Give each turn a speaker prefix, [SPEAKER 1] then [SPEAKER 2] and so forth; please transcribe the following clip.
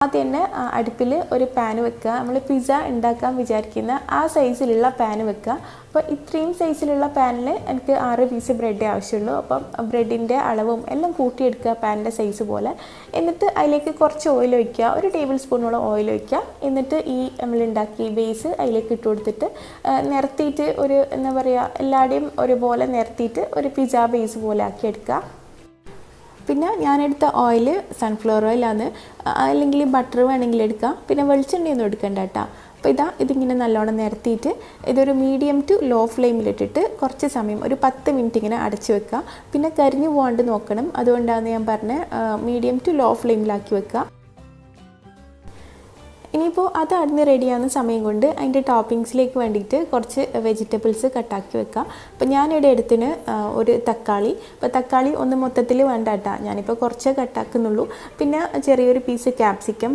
[SPEAKER 1] ആദ്യം തന്നെ അടുപ്പിൽ ഒരു പാൻ വെക്കുക. നമ്മൾ പിസ്സ ഉണ്ടാക്കാൻ വിചാരിക്കുന്ന ആ സൈസിലുള്ള പാൻ വെക്കുക. അപ്പോൾ ഇത്രയും സൈസിലുള്ള പാനിൽ എനിക്ക് 6 പീസ് ബ്രെഡ് ആവശ്യമുള്ളൂ. അപ്പം ബ്രെഡിൻ്റെ അളവും എല്ലാം കൂട്ടിയെടുക്കുക പാനിൻ്റെ സൈസ് പോലെ. എന്നിട്ട് അതിലേക്ക് കുറച്ച് ഓയിൽ ഒഴിക്കുക, ഒരു ടേബിൾ സ്പൂണോളം ഓയിൽ ഒഴിക്കുക. എന്നിട്ട് ഈ നമ്മളുണ്ടാക്കി ബേസ് അതിലേക്ക് ഇട്ട് കൊടുത്തിട്ട് നിരത്തിയിട്ട് ഒരു എന്താ പറയുക, എല്ലാവരുടെയും ഒരുപോലെ നിരത്തിയിട്ട് ഒരു പിസ്സ ബേസ് പോലെ ആക്കിയെടുക്കുക. പിന്നെ ഞാനെടുത്ത ഓയിൽ സൺഫ്ലവർ ഓയിലാണ്, അല്ലെങ്കിൽ ബട്ടർ വേണമെങ്കിൽ എടുക്കാം. പിന്നെ വെളിച്ചെണ്ണയൊന്നും എടുക്കണ്ട കേട്ടോ. അപ്പോൾ ഇതിങ്ങനെ നല്ലോണം നിരത്തിയിട്ട് ഇതൊരു മീഡിയം ടു ലോ ഫ്ലെയിമിലിട്ടിട്ട് കുറച്ച് സമയം ഒരു 10 മിനിറ്റ് ഇങ്ങനെ അടച്ച് വെക്കുക. പിന്നെ കരിഞ്ഞു പോകാണ്ട് നോക്കണം, അതുകൊണ്ടാണ് ഞാൻ പറഞ്ഞത് മീഡിയം ടു ലോ ഫ്ലെയിമിലാക്കി വെക്കുക. ഇനിയിപ്പോൾ അത് അടിഞ്ഞ് റെഡിയാകുന്ന സമയം കൊണ്ട് അതിൻ്റെ ടോപ്പിങ്സിലേക്ക് വേണ്ടിയിട്ട് കുറച്ച് വെജിറ്റബിൾസ് കട്ടാക്കി വെക്കുക. അപ്പോൾ ഞാനിവിടെ എടുത്തിന് ഒരു തക്കാളി. അപ്പോൾ തക്കാളി ഒന്ന് മൊത്തത്തിൽ വേണ്ട കേട്ടോ, ഞാനിപ്പോൾ കുറച്ച് കട്ടാക്കുന്നുള്ളൂ. പിന്നെ ചെറിയൊരു പീസ് ക്യാപ്സിക്കം,